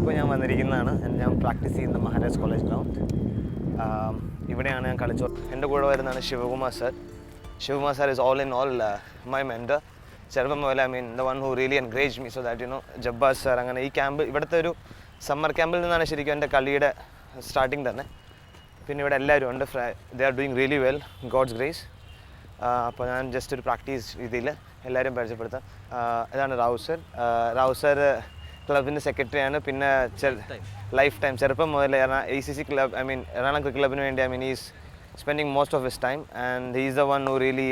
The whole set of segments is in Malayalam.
ഇപ്പോൾ ഞാൻ വന്നിരിക്കുന്നതാണ്, ഞാൻ പ്രാക്ടീസ് ചെയ്യുന്ന മഹാരാജ് കോളേജ് ഗ്രൗണ്ട്. ഇവിടെയാണ് ഞാൻ കളിച്ചു. എൻ്റെ കൂടെ വരുന്നതാണ് Sivakumar sir. Sivakumar sir is all in all my mentor. ചെറുപ്പം മുതൽ the one who really encourage me so that Jabbas sir അങ്ങനെ ഈ ക്യാമ്പ്, ഇവിടുത്തെ ഒരു സമ്മർ ക്യാമ്പിൽ നിന്നാണ് ശരിക്കും എൻ്റെ കളിയുടെ സ്റ്റാർട്ടിങ് തന്നെ. പിന്നെ ഇവിടെ എല്ലാവരും ഉണ്ട്. They are doing really well, God's grace. അപ്പോൾ ഞാൻ ജസ്റ്റ് ഒരു പ്രാക്ടീസ് രീതിയിൽ എല്ലാവരും പരിചയപ്പെടുത്താം. ഇതാണ് റാവു സർ ക്ലബിൻ്റെ സെക്രട്ടറിയാണ്. പിന്നെ ലൈഫ് ടൈം ചെറുപ്പം മുതൽ ACC ക്ലബ് എറണാകുളം ക്രിക്കറ്റ് ക്ലബിന് വേണ്ടി is spending most of his time and he is the one who really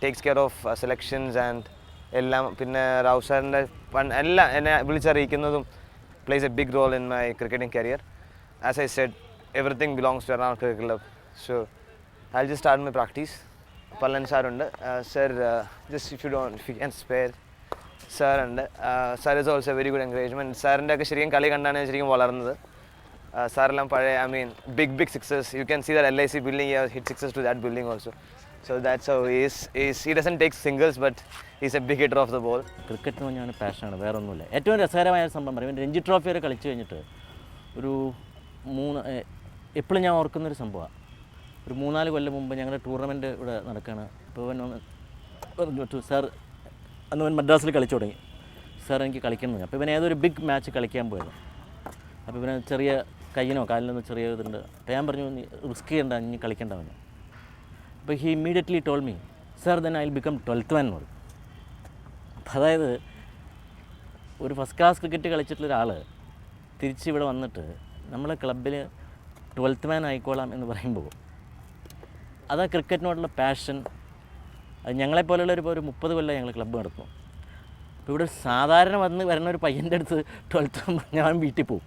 takes care of selections and എല്ലാം. പിന്നെ റാവു സാറിൻ്റെ എല്ലാം എന്നെ വിളിച്ചറിയിക്കുന്നതും plays a big role in my cricketing career. As I said, everything belongs to Ernakulam Cricket Club. So I'll just start my practice. Pallan sir ഉണ്ട്. Sir, just if you can spare sir ഉണ്ട്. Sir is also a very good encouragement. സാറിൻ്റെ ഒക്കെ ശരിക്കും കളി കണ്ടാണ് ഞാൻ ശരിക്കും വളർന്നത്. സാറെല്ലാം പഴയ big sixes. You can see that LIC building, he hit sixes to that building also. So that's how he is. He doesn't take singles, but he's a big hitter of the ball. Cricket എന്ന് പറഞ്ഞാൽ പാഷനാണ്, വേറെ ഒന്നുമില്ല. ഏറ്റവും രസകരമായ സംഭവം പറയും, രഞ്ജി ട്രോഫി വരെ കളിച്ചു കഴിഞ്ഞിട്ട് ഒരു എപ്പോഴും ഞാൻ ഓർക്കുന്നൊരു സംഭവമാണ്. ഒരു 3-4 കൊല്ലം മുമ്പ് ഞങ്ങളുടെ ടൂർണമെൻറ്റ് ഇവിടെ നടക്കുകയാണ്. അപ്പോൾ പറഞ്ഞു, സാർ അന്ന് അവൻ മദ്രാസിൽ കളിച്ചു തുടങ്ങി. സാർ എനിക്ക് കളിക്കണം. അപ്പോൾ ഇവൻ ഏതൊരു ബിഗ് മാച്ച് കളിക്കാൻ പോയത്. അപ്പോൾ ഇവന് ചെറിയ കയ്യിനോ കാലിനോ ചെറിയ ഇതുണ്ട്. അപ്പോൾ ഞാൻ പറഞ്ഞു, നീ റിസ്ക് ചെയ്യണ്ട, ഇനി കളിക്കേണ്ടവന്. അപ്പോൾ he immediately told me, sir then I will become 12th man എന്ന് പറയും. അപ്പം അതായത് ഒരു ഫസ്റ്റ് ക്ലാസ് ക്രിക്കറ്റ് കളിച്ചിട്ടുള്ളൊരാൾ തിരിച്ചിവിടെ വന്നിട്ട് നമ്മളെ ക്ലബിൽ 12th man ആയിക്കോളാം എന്ന് പറയുമ്പോൾ അതാ ക്രിക്കറ്റിനോടുള്ള പാഷൻ. അത് ഞങ്ങളെപ്പോലുള്ളൊരു 30 കൊല്ലം ഞങ്ങൾ ക്ലബ്ബ് നടത്തുന്നു. അപ്പോൾ ഇവിടെ സാധാരണ വരുന്ന ഒരു പയ്യൻ്റെ അടുത്ത് 12th man ഞാൻ വീട്ടിൽ പോകും.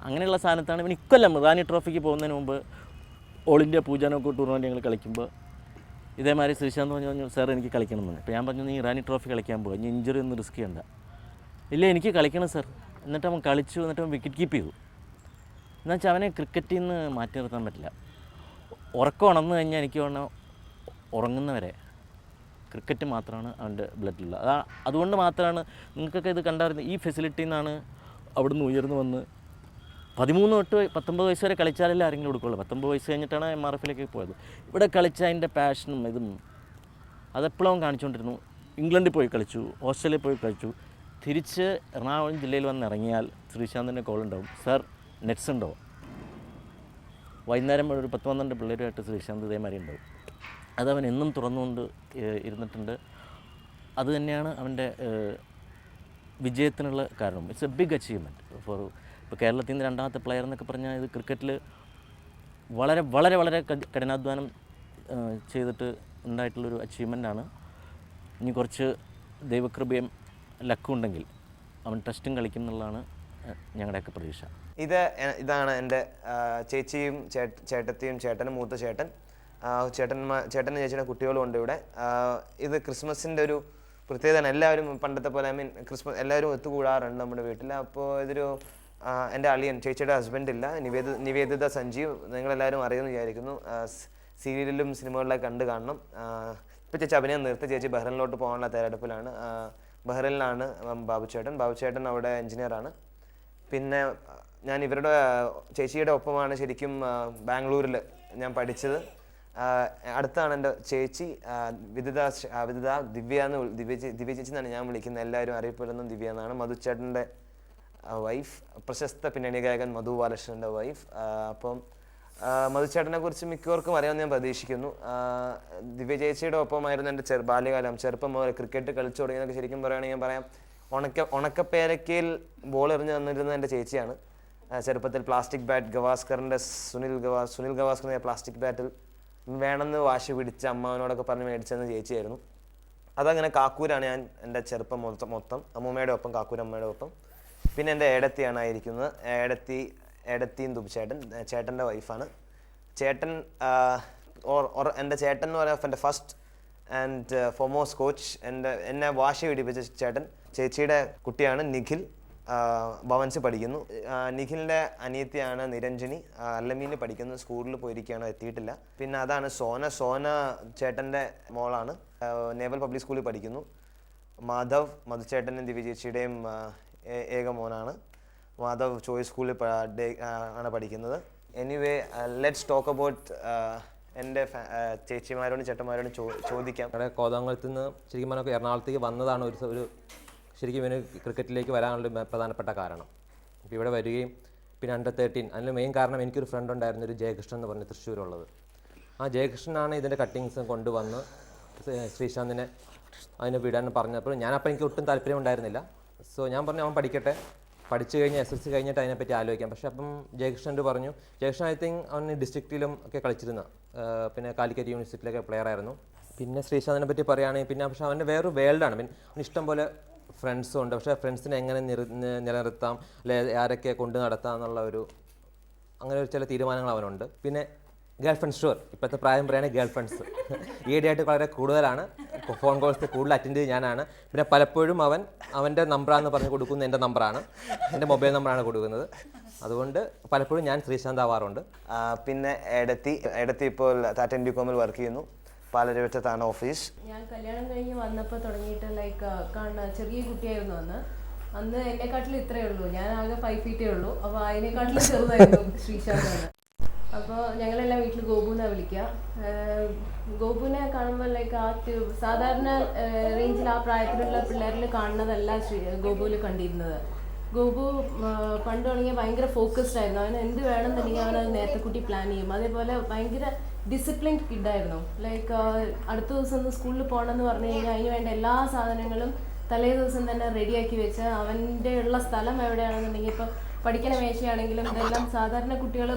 അങ്ങനെയുള്ള സ്ഥാനത്താണ് ഇവൻ ഇക്കൊല്ലം റാണി ട്രോഫിക്ക് പോകുന്നതിന് മുമ്പ് ഓൾ ഇന്ത്യ പൂജാനോക്ക് ടൂർണമെൻറ്റ് ഞങ്ങൾ കളിക്കുമ്പോൾ ഇതേമാതിരി ശ്രീശാന്ത് പറഞ്ഞു, സാർ എനിക്ക് കളിക്കണം എന്ന്. അപ്പോൾ ഞാൻ പറഞ്ഞു, നീ റാണി ട്രോഫി കളിക്കാൻ പോകുക, ഇനി ഇഞ്ചുറി ഒന്നും റിസ്ക് ചെയ്യണ്ട. ഇല്ല, എനിക്ക് കളിക്കണം സാർ. എന്നിട്ട് അവൻ കളിച്ചു, എന്നിട്ട് അവൻ വിക്കറ്റ് കീപ്പ് ചെയ്തു. എന്നുവെച്ചാൽ അവനെ ക്രിക്കറ്റിൽ നിന്ന് മാറ്റി നിർത്താൻ പറ്റില്ല. ഉറക്കം ഉണർന്നു കഴിഞ്ഞാൽ എനിക്ക് വേണം ഉറങ്ങുന്നവരെ ക്രിക്കറ്റ് മാത്രമാണ് അവൻ്റെ ബ്ലഡിലുള്ളത്. അതുകൊണ്ട് മാത്രമാണ് നിങ്ങൾക്കൊക്കെ ഇത് കണ്ടായിരുന്നു. ഈ ഫെസിലിറ്റിയിൽ നിന്നാണ് അവിടുന്ന് ഉയർന്നു വന്ന് 13 തൊട്ട് 19 വയസ്സ് വരെ കളിച്ചാലല്ലേ ആരെങ്കിലും കൊടുക്കുള്ളൂ. 19 വയസ്സ് കഴിഞ്ഞിട്ടാണ് MRFിലേക്ക് പോയത്. ഇവിടെ കളിച്ച അതിൻ്റെ പാഷനും ഇതും അതെപ്പോഴും കാണിച്ചുകൊണ്ടിരുന്നു. ഇംഗ്ലണ്ടിൽ പോയി കളിച്ചു, ഓസ്ട്രേലിയയിൽ പോയി കളിച്ചു. തിരിച്ച് എറണാകുളം ജില്ലയിൽ വന്ന് ഇറങ്ങിയാൽ ശ്രീശാന്തിൻ്റെ കോൾ ഉണ്ടാവും, സാർ നെറ്റ്സ് ഉണ്ടോ. വൈകുന്നേരം ഒരു 10-12 പിള്ളേരുമായിട്ട് ശ്രീശാന്ത് ഇതേമാതിരി ഉണ്ടാവും. അതവൻ എന്നും തുറന്നുകൊണ്ട് ഇരുന്നിട്ടുണ്ട്. അതുതന്നെയാണ് അവൻ്റെ വിജയത്തിനുള്ള കാരണം. It's a big achievement for. ഇപ്പോൾ കേരളത്തിൽ നിന്ന് 2ാമത്തെ പ്ലെയർ എന്നൊക്കെ പറഞ്ഞാൽ ഇത് ക്രിക്കറ്റിൽ വളരെ വളരെ വളരെ കഠിനാധ്വാനം ചെയ്തിട്ട് ഉണ്ടായിട്ടുള്ളൊരു അച്ചീവ്മെൻറ്റാണ്. ഇനി കുറച്ച് ദൈവകൃപയും ലക്കും ഉണ്ടെങ്കിൽ അവൻ ടെസ്റ്റും കളിക്കും എന്നുള്ളതാണ് ഞങ്ങളുടെയൊക്കെ പ്രതീക്ഷ. ഇതാണ് എൻ്റെ ചേച്ചിയും ചേട്ടത്തിയും ചേട്ടനും മൂത്ത ചേട്ടൻ. ചേട്ടനും ചേച്ചിയുടെ കുട്ടികളും ഉണ്ട് ഇവിടെ. ഇത് ക്രിസ്മസിൻ്റെ ഒരു പ്രത്യേകതയാണ്. എല്ലാവരും പണ്ടത്തെ പോലെ ക്രിസ്മസ് എല്ലാവരും ഒത്തുകൂടാറുണ്ട് നമ്മുടെ വീട്ടിൽ. അപ്പോൾ ഇതൊരു എൻ്റെ അളിയൻ, ചേച്ചിയുടെ ഹസ്ബൻഡ് ഇല്ല, നിവേദിത സഞ്ജീവ്, നിങ്ങളെല്ലാവരും അറിയുമെന്ന് വിചാരിക്കുന്നു. സീരിയലിലും സിനിമകളിലൊക്കെ കാണണം. ഇപ്പോൾ ചേച്ചി അഭിനയം നിർത്തി, ചേച്ചി ബഹ്റിനിലോട്ട് പോകാനുള്ള തയ്യാറെടുപ്പിലാണ്. ബഹ്റിനിലാണ് ബാബുചേട്ടൻ അവിടെ എൻജിനീയറാണ്. പിന്നെ ഞാൻ ഇവരുടെ ചേച്ചിയുടെ ഒപ്പമാണ് ശരിക്കും ബാംഗ്ലൂരിൽ ഞാൻ പഠിച്ചത്. അടുത്താണ് എൻ്റെ ചേച്ചി ദിവ്യ ചേച്ചി എന്നാണ് ഞാൻ വിളിക്കുന്നത്. എല്ലാവരും അറിയപ്പെടുന്ന ദിവ്യ എന്നാണ്. മധുചേട്ടൻ്റെ വൈഫ്, പ്രശസ്ത പിന്നണി ഗായകൻ മധു ബാലകൃഷ്ണൻ്റെ വൈഫ്. അപ്പം മധുചേട്ടനെ കുറിച്ച് മിക്കവർക്കും അറിയാമെന്ന് ഞാൻ പ്രതീക്ഷിക്കുന്നു. ദിവ്യ ചേച്ചിയുടെ ഒപ്പമായിരുന്നു എൻ്റെ ബാല്യകാലം. ചെറുപ്പം മുതൽ ക്രിക്കറ്റ് കളിച്ചു തുടങ്ങിയതൊക്കെ ശരിക്കും പറയുകയാണെങ്കിൽ ഞാൻ പറയാം, ഉണക്കപ്പേരക്കയിൽ ബോൾ എറിഞ്ഞ് തന്നിരുന്നത് എൻ്റെ ചേച്ചിയാണ്. ചെറുപ്പത്തിൽ പ്ലാസ്റ്റിക് ബാറ്റ്, ഗവാസ്കറിൻ്റെ സുനിൽ ഗവാസ്കറിൻ്റെ പ്ലാസ്റ്റിക് ബാറ്റിൽ വേണമെന്ന് വാശി പിടിച്ച് അമ്മാവനോടൊക്കെ പറഞ്ഞ് മേടിച്ചെന്ന് ചേച്ചിയായിരുന്നു. അതങ്ങനെ കാക്കൂരാണ് ഞാൻ എൻ്റെ ചെറുപ്പം മൊത്തം അമ്മൂമ്മയുടെ ഒപ്പം, കാക്കൂർ അമ്മയുടെ ഒപ്പം. പിന്നെ എൻ്റെ ഏടത്തിയാണ് ആയിരിക്കുന്നത്. ഏടത്തിയും ദുബിച്ചേട്ടൻ ചേട്ടൻ്റെ വൈഫാണ്. ചേട്ടൻ എൻ്റെ ചേട്ടൻ എന്ന് പറയുമ്പോൾ എൻ്റെ ഫസ്റ്റ് ആൻഡ് ഫോർമോസ്റ്റ് കോച്ച്, എന്നെ വാശി പിടിപ്പിച്ച ചേട്ടൻ. ചേച്ചിയുടെ കുട്ടിയാണ് നിഖിൽ, ഭവൻസ് പഠിക്കുന്നു. നിഖിലിൻ്റെ അനിയത്തിയാണ് നിരഞ്ജനി, അല്ലമീന് പഠിക്കുന്നു, സ്കൂളിൽ പോയിരിക്കുകയാണ്, എത്തിയിട്ടില്ല. പിന്നെ അതാണ് സോന ചേട്ടൻ്റെ മോളാണ്, നേവൽ പബ്ലിക് സ്കൂളിൽ പഠിക്കുന്നു. മധുചേട്ടനും ദിവ്യ ചേച്ചിയുടെയും ഏക മോനാണ്. മാധവ് ചോയ്സ് സ്കൂളിൽ ആണ് പഠിക്കുന്നത്. എനിവേ ലെറ്റ്സ് ടോക്ക് അബൌട്ട് എൻ്റെ ചേച്ചിമാരോടും ചേട്ടന്മാരോടും ചോദിക്കാം. ഞങ്ങളുടെ കോതമംഗലത്ത് നിന്ന് ശരിക്കും പറഞ്ഞാൽ എറണാകുളത്തേക്ക് വന്നതാണ് ഒരു ശരിക്കും ഇവന് ക്രിക്കറ്റിലേക്ക് വരാനുള്ള പ്രധാനപ്പെട്ട കാരണം. ഇപ്പോൾ ഇവിടെ വരികയും പിന്നെ അണ്ടർ 13 അതിന് മെയിൻ കാരണം എനിക്കൊരു ഫ്രണ്ട് ഉണ്ടായിരുന്നു, ഒരു ജയകൃഷ്ണൻ എന്ന് പറഞ്ഞ് തൃശ്ശൂരുള്ളത്. ആ ജയകൃഷ്ണനാണ് ഇതിൻ്റെ കട്ടിങ്സ് കൊണ്ടുവന്ന് ശ്രീശാന്തിനെ അതിന് വിടാൻ പറഞ്ഞപ്പോൾ ഞാനപ്പോൾ എനിക്ക് ഒട്ടും താല്പര്യം ഉണ്ടായിരുന്നില്ല. സോ ഞാൻ പറഞ്ഞു അവൻ പഠിക്കട്ടെ, പഠിച്ചു കഴിഞ്ഞ് SSC കഴിഞ്ഞിട്ട് അതിനെപ്പറ്റി ആലോചിക്കാം. പക്ഷേ അപ്പം ജയകൃഷ്ണൻ്റെ പറഞ്ഞു, ജയകൃഷ്ണൻ ഐ തിങ്ക് അവന് ഡിസ്ട്രിക്റ്റിലും ഒക്കെ കളിച്ചിരുന്ന, പിന്നെ കാലിക്കറ്റ് യൂണിവേഴ്സിറ്റിയിലൊക്കെ പ്ലെയർ ആയിരുന്നു. പിന്നെ ശ്രീശാന്തിനെ പറ്റി പറയുകയാണെങ്കിൽ പിന്നെ പക്ഷേ അവൻ്റെ വേറൊരു വേൾഡാണ്. പിന്നെ അവന് ഇഷ്ടം പോലെ ഫ്രണ്ട്സും ഉണ്ട്. പക്ഷേ ഫ്രണ്ട്സിനെ എങ്ങനെ നിലനിർത്താം, അല്ലെ ആരൊക്കെ കൊണ്ട് നടത്താം എന്നുള്ള അങ്ങനെ ഒരു ചില തീരുമാനങ്ങൾ അവനുണ്ട്. പിന്നെ ഗേൾ ഫ്രണ്ട്സ്, ഷുവർ ഇപ്പോഴത്തെ പ്രായം പറയുകയാണെങ്കിൽ ഗേൾ ഫ്രണ്ട്സ് ഈയിടെയായിട്ട് വളരെ കൂടുതലാണ്. ഫോൺ കോൾസ് കൂടുതൽ അറ്റൻഡ് ചെയ്ത് ഞാനാണ്. പിന്നെ പലപ്പോഴും അവൻ്റെ നമ്പറാണെന്ന് പറഞ്ഞ് കൊടുക്കുന്നത് എൻ്റെ നമ്പറാണ്, എൻ്റെ മൊബൈൽ നമ്പറാണ് കൊടുക്കുന്നത്. അതുകൊണ്ട് പലപ്പോഴും ഞാൻ ശ്രീശാന്ത് ആവാറുണ്ട്. പിന്നെ എടത്തി ഇപ്പോൾ ടാറ്റ ഇൻഡികോമിൽ വർക്ക് ചെയ്യുന്നു. പാലരുവറ്റത്താണ് ഓഫീസ്. ഞാൻ കല്യാണം കഴിഞ്ഞ് വന്നപ്പോൾ തുടങ്ങിയിട്ട് ചെറിയ കുട്ടിയായിരുന്നു അന്ന് എന്നെക്കാട്ടിലും ഇത്രയേ ഉള്ളൂ. ഞാൻ ആകെ 5 ഫീറ്റേ ഉള്ളൂ. അപ്പോൾ അതിനെക്കാട്ടിലും ചെറുതായിരുന്നു ശ്രീശാന്താണ്. അപ്പോൾ ഞങ്ങളെല്ലാം വീട്ടിൽ ഗോപുന്നാണ് വിളിക്കുക. ഗോപുവിനെ കാണുമ്പോൾ സാധാരണ റേഞ്ചിൽ ആ പ്രായത്തിലുള്ള പിള്ളേരിൽ കാണുന്നതല്ല ഗോപുവിൽ കണ്ടിരുന്നത്. ഗോപു പണ്ട് തുടങ്ങിയ ഭയങ്കര ഫോക്കസ്ഡ് ആയിരുന്നു. അവന് എന്ത് വേണമെന്നുണ്ടെങ്കിൽ അവനത് നേരത്തെ കൂട്ടി പ്ലാൻ ചെയ്യും. അതേപോലെ ഭയങ്കര ഡിസിപ്ലിൻഡ് കിഡായിരുന്നു. അടുത്ത ദിവസം ഒന്ന് സ്കൂളിൽ പോകണമെന്ന് പറഞ്ഞു കഴിഞ്ഞാൽ അതിന് വേണ്ട എല്ലാ സാധനങ്ങളും തലേ ദിവസം തന്നെ റെഡിയാക്കി വെച്ച് അവൻ്റെ ഉള്ള സ്ഥലം എവിടെയാണെന്നുണ്ടെങ്കിൽ ഇപ്പോൾ പഠിക്കണ മേശയാണെങ്കിലും ഇതെല്ലാം സാധാരണ കുട്ടികൾ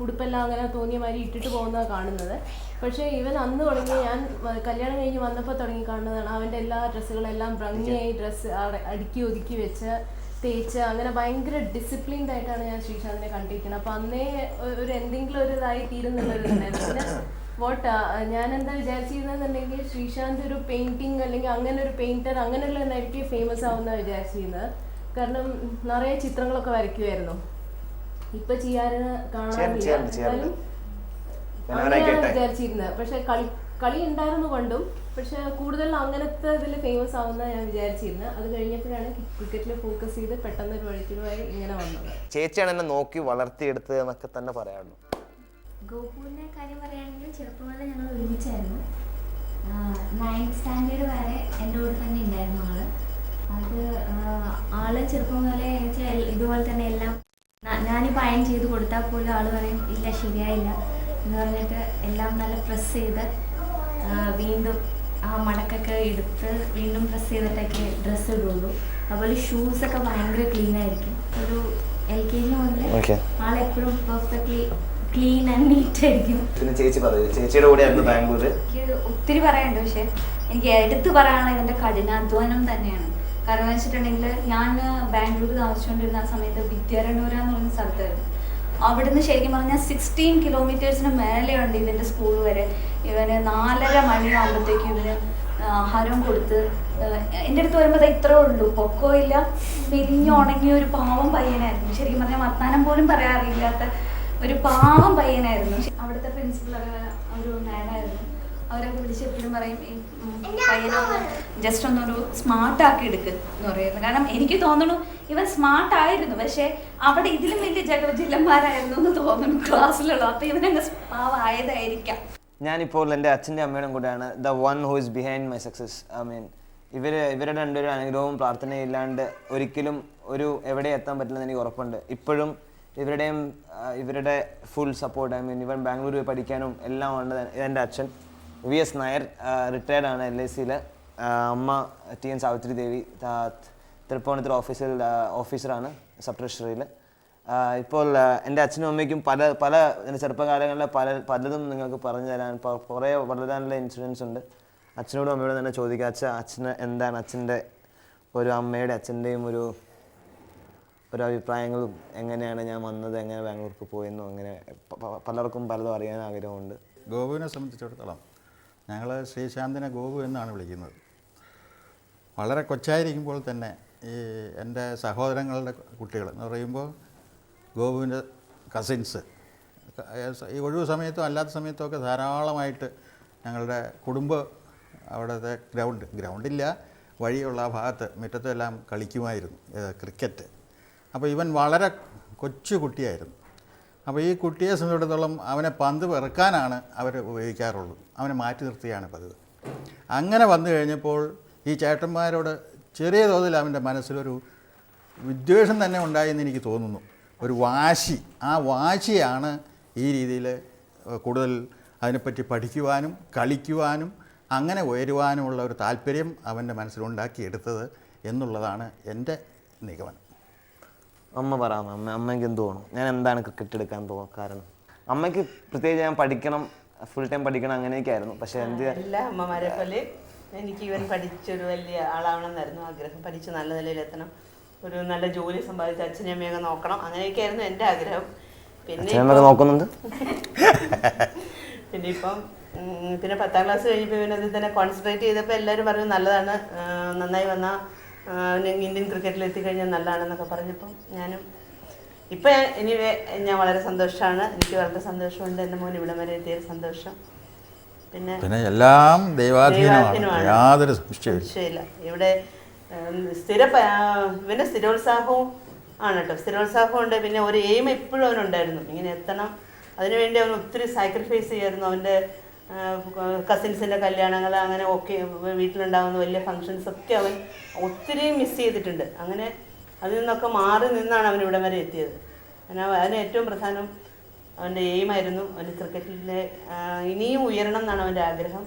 ഉടുപ്പെല്ലാം അങ്ങനെ തോന്നിയ മാതിരി ഇട്ടിട്ട് പോകുന്നതാണ് കാണുന്നത്. പക്ഷേ ഇവൻ അന്ന് തുടങ്ങി, ഞാൻ കല്യാണം കഴിഞ്ഞ് വന്നപ്പോൾ തുടങ്ങി കാണുന്നതാണ് അവൻ്റെ എല്ലാ ഡ്രസ്സുകളെല്ലാം ഭംഗിയായി അടുക്കി ഒതുക്കി വെച്ച് തേച്ച് അങ്ങനെ ഭയങ്കര ഡിസിപ്ലിൻഡ് ആയിട്ടാണ് ഞാൻ ശ്രീശാന്തിനെ കണ്ടിരിക്കുന്നത്. അപ്പം അന്നേ ഒരു എന്തെങ്കിലും ഒരു ഇതായി തീരുന്നുള്ളൊരു ഉണ്ടായിരുന്നു. പിന്നെ ഞാൻ എന്താ വിചാരിച്ചിരുന്നതെന്നുണ്ടെങ്കിൽ ശ്രീശാന്ത് ഒരു പെയിൻറ്റിങ് അല്ലെങ്കിൽ അങ്ങനെ ഒരു പെയിൻറ്റർ അങ്ങനെയുള്ള ഒന്നായിരിക്കും ഫേമസ് ആവുന്ന വിചാരിച്ചിരുന്നത്. കാരണം നിറയെ ചിത്രങ്ങളൊക്കെ വരയ്ക്കുമായിരുന്നു. ഇപ്പൊ ചെയ്യാറ് കാണാറില്ല, അങ്ങനെയാണ് വിചാരിച്ചിരുന്നത്. പക്ഷെ കളി ഉണ്ടായിരുന്നു കൊണ്ടും, പക്ഷെ കൂടുതൽ അങ്ങനത്തെ ഇതിൽ ഫേമസ് ആവുന്ന ഞാൻ വിചാരിച്ചിരുന്നത്. അത് കഴിഞ്ഞപ്പോഴാണ് ക്രിക്കറ്റിൽ ഫോക്കസ് ചെയ്ത് പെട്ടെന്ന് ഒരു വഴിക്കുമായി ഇങ്ങനെ വന്നത്. ചേച്ചിയാണ് എന്നെ നോക്കി വളർത്തിയെടുത്തത് എന്നൊക്കെ തന്നെ പറയാറുള്ളൂ. ഗോപുവിൻ്റെ കാര്യം പറയുകയാണെങ്കിൽ ചെറുപ്പം മുതലേ ഞങ്ങൾ ഒരുമിച്ചായിരുന്നു. 9th സ്റ്റാൻഡേർഡ് വരെ എൻ്റെ കൂടെ തന്നെ ഉണ്ടായിരുന്നു ആള് ചെറുപ്പം മുതലേ ഇതുപോലെ തന്നെ എല്ലാം ഞാനിപ്പോൾ അയൺ ചെയ്ത് കൊടുത്താൽ പോലും ആൾ പറയും ഇല്ല ശരിയായില്ല എന്ന് പറഞ്ഞിട്ട് എല്ലാം നല്ല പ്രസ് ചെയ്ത് വീണ്ടും ആ മടക്കൊക്കെ എടുത്ത് വീണ്ടും പ്രസ് ചെയ്തിട്ടൊക്കെ ഡ്രസ്സ് ഇടുള്ളൂ. അതുപോലെ ഷൂസൊക്കെ ഭയങ്കര ക്ലീൻ ആയിരിക്കും. ഒരു LKG മുതലേ ആളെപ്പോഴും പെർഫെക്റ്റ്ലി ക്ലീൻ ആൻഡ് നീറ്റ് ആയിരിക്കും. പിന്നെ ചേച്ചി പറയൂ, ചേച്ചിയുടെ കൂടെയായിരുന്നു ബാംഗ്ലൂർ. എനിക്ക് ഒത്തിരി പറയാനുണ്ട്, പക്ഷെ എനിക്ക് എടുത്തു പറയാനുള്ള ഇതിൻ്റെ കഠിനാധ്വാനം തന്നെയാണ്. കാരണം എന്ന് വെച്ചിട്ടുണ്ടെങ്കിൽ ഞാൻ ബാംഗ്ലൂർ താമസിച്ചുകൊണ്ടിരുന്ന ആ സമയത്ത് വിദ്യാരണ്യൂര എന്ന് പറയുന്ന സ്ഥലത്തായിരുന്നു. അവിടുന്ന് ശരിക്കും പറഞ്ഞാൽ 16 കിലോമീറ്റേഴ്സിന് മേലെയുണ്ട് ഇതിൻ്റെ സ്കൂൾ വരെ. ഇവന് 4:30 മണിയാകുമ്പോഴത്തേക്കും ഇവന് ആഹാരം കൊടുത്ത് എൻ്റെ അടുത്ത് വരുമ്പോൾ ഇത്രേ ഉള്ളൂ, പൊക്കോ ഇല്ല, മെലിഞ്ഞുണങ്ങിയ ഒരു പാവം പയ്യനായിരുന്നു. ശരിക്കും പറഞ്ഞാൽ വർത്താനം പോലും പറയാറില്ലാത്ത ഒരു പാവം പയ്യനായിരുന്നു. അവിടുത്തെ പ്രിൻസിപ്പളൊക്കെ ഒരു മാഡായിരുന്നു. അവരൊക്കെ വിളിച്ച് എപ്പോഴും പറയും ഈ പയ്യനൊന്ന് ജസ്റ്റ് ഒന്നൊരു സ്മാർട്ടാക്കി എടുക്കുക എന്ന് പറയുന്നത്. കാരണം എനിക്ക് തോന്നുന്നു ഇവൻ സ്മാർട്ടായിരുന്നു, പക്ഷേ അവിടെ ഇതിലും വലിയ ജഗജില്ലന്മാരായിരുന്നു എന്ന് തോന്നുന്നു ക്ലാസ്സിലുള്ളൂ. അപ്പോൾ ഇവനങ്ങ് പാവമായതായിരിക്കാം. ഞാനിപ്പോൾ എൻ്റെ അച്ഛൻ്റെ അമ്മയുടെയും കൂടെയാണ് the one who is behind my success. I mean ഇവരുടെ രണ്ടൊരു അനുഗ്രഹവും പ്രാർത്ഥനയും ഇല്ലാണ്ട് ഒരിക്കലും എവിടെ എത്താൻ പറ്റില്ലെന്ന് എനിക്ക് ഉറപ്പുണ്ട്. ഇപ്പോഴും ഇവരുടെ ഫുൾ സപ്പോർട്ട്. ഐ മീൻ ഇവൻ ബാംഗ്ലൂർ പോയി പഠിക്കാനും എല്ലാം ഉണ്ട്. എൻ്റെ അച്ഛൻ VS നായർ, റിട്ടയർഡ് ആണ് LICയിൽ. അമ്മ TN സാവിത്രി ദേവി, തൃപ്പൂണിത്തുറ ഓഫീസറാണ് സബ് ട്രഷറിയിൽ. ഇപ്പോൾ എൻ്റെ അച്ഛനും അമ്മയ്ക്കും പല ചെറുപ്പകാലങ്ങളിലെ പലതും നിങ്ങൾക്ക് പറഞ്ഞു തരാൻ കുറേ വളരാനുള്ള ഇൻസിഡൻസ് ഉണ്ട്. അച്ഛനോടും അമ്മയോടും തന്നെ ചോദിക്കുക, അച്ഛന് എന്താണ് അച്ഛൻ്റെ അമ്മയുടെ അച്ഛൻ്റെയും ഒരു അഭിപ്രായങ്ങളും, എങ്ങനെയാണ് ഞാൻ വന്നത്, എങ്ങനെ ബാംഗ്ലൂർക്ക് പോയെന്നും, അങ്ങനെ പലർക്കും പലതും അറിയാൻ ആഗ്രഹമുണ്ട്. ഗോപുവിനെ സംബന്ധിച്ചിടത്തോളം ഞങ്ങൾ ശ്രീശാന്തിനെ ഗോപു എന്നാണ് വിളിക്കുന്നത്. വളരെ കൊച്ചായിരിക്കുമ്പോൾ തന്നെ ഈ എൻ്റെ സഹോദരങ്ങളുടെ കുട്ടികൾ എന്ന് പറയുമ്പോൾ ഗോപുവിൻ്റെ കസിൻസ് ഈ ഒഴിവ് സമയത്തും അല്ലാത്ത സമയത്തും ഒക്കെ ധാരാളമായിട്ട് ഞങ്ങളുടെ കുടുംബം അവിടുത്തെ ഗ്രൗണ്ടില്ല, വഴിയുള്ള ആ ഭാഗത്ത് മുറ്റത്തെല്ലാം കളിക്കുമായിരുന്നു ക്രിക്കറ്റ്. അപ്പോൾ ഇവൻ വളരെ കൊച്ചു കുട്ടിയായിരുന്നു. അപ്പോൾ ഈ കുട്ടിയെ സംബന്ധിച്ചിടത്തോളം അവനെ പന്ത് വെറുക്കാനാണ് അവർ ഉപയോഗിക്കാറുള്ളൂ. അവനെ മാറ്റി നിർത്തിയാണ് പതിവ്. അങ്ങനെ വന്നു കഴിഞ്ഞപ്പോൾ ഈ ചേട്ടന്മാരോട് ചെറിയ തോതിൽ അവൻ്റെ മനസ്സിലൊരു വിദ്വേഷം തന്നെ ഉണ്ടായെന്ന് എനിക്ക് തോന്നുന്നു. ഒരു വാശി, ആ വാശിയാണ് ഈ രീതിയിൽ കൂടുതൽ അതിനെപ്പറ്റി പഠിക്കുവാനും കളിക്കുവാനും അങ്ങനെ ഉയരുവാനുമുള്ള ഒരു താല്പര്യം അവൻ്റെ മനസ്സിലുണ്ടാക്കിയെടുത്തത് എന്നുള്ളതാണ് എൻ്റെ നിഗമനം. അമ്മ പറയാം, അമ്മയ്ക്ക് എന്ത് തോന്നും, ഞാൻ എന്താണ് ക്രിക്കറ്റ് എടുക്കാൻ കാരണം? അമ്മയ്ക്ക് പ്രത്യേകിച്ച് ഞാൻ പഠിക്കണം, ഫുൾ ടൈം പഠിക്കണം അങ്ങനെയൊക്കെ ആയിരുന്നു. പക്ഷേ എല്ലാ അമ്മമാരെ പോലെ എനിക്ക് ഇവൻ പഠിച്ചൊരു വലിയ ആളാവണമെന്നായിരുന്നു ആഗ്രഹം. പഠിച്ച് നല്ല നിലയിലെത്തണം, ഒരു നല്ല ജോലി സമ്പാദിച്ച് അച്ഛനും അമ്മയൊക്കെ നോക്കണം, അങ്ങനെയൊക്കെ ആയിരുന്നു എൻ്റെ ആഗ്രഹം. പിന്നെ നോക്കുന്നുണ്ട്. പിന്നെ 10ാം ക്ലാസ് കഴിഞ്ഞപ്പോൾ ഇവനതിൽ തന്നെ കോൺസെൻട്രേറ്റ് ചെയ്തപ്പോൾ എല്ലാവരും പറഞ്ഞു നല്ലതാണ്, നന്നായി വന്നാൽ ഇന്ത്യൻ ക്രിക്കറ്റിൽ എത്തിക്കഴിഞ്ഞാൽ നല്ലതാണെന്നൊക്കെ പറഞ്ഞപ്പം ഞാനും ഇപ്പം ഞാൻ വളരെ സന്തോഷമാണ്. എനിക്ക് വളരെ സന്തോഷമുണ്ട് എൻ്റെ മോൻ ഇവിടെ വരെ എത്തിയ സന്തോഷം. പിന്നെ എല്ലാം ദൈവാധീനമാണ്, യാതൊരു സംശയമില്ല. ഇവിടെ ഇവൻ്റെ സ്ഥിരോത്സാഹവും ആണ് കേട്ടോ, സ്ഥിരോത്സാഹം ഉണ്ട്. പിന്നെ ഒരു എയിം എപ്പോഴും അവനുണ്ടായിരുന്നു, ഇങ്ങനെ എത്തണം. അതിനുവേണ്ടി അവൻ ഒത്തിരി സാക്രിഫൈസ് ചെയ്യായിരുന്നു. അവൻ്റെ കസിൻസിൻ്റെ കല്യാണങ്ങൾ അങ്ങനെ ഒക്കെ വീട്ടിലുണ്ടാകുന്ന വലിയ ഫങ്ഷൻസ് ഒക്കെ അവൻ ഒത്തിരി മിസ് ചെയ്തിട്ടുണ്ട്. അങ്ങനെ അതിൽ നിന്നൊക്കെ മാറി നിന്നാണ് അവൻ ഇവിടെ വരെ എത്തിയത്. അതിന് ഏറ്റവും പ്രധാനം അവൻ്റെ എയിമായിരുന്നു. അവന് ക്രിക്കറ്റിലെ ഇനിയും ഉയരണം എന്നാണ് അവൻ്റെ ആഗ്രഹം.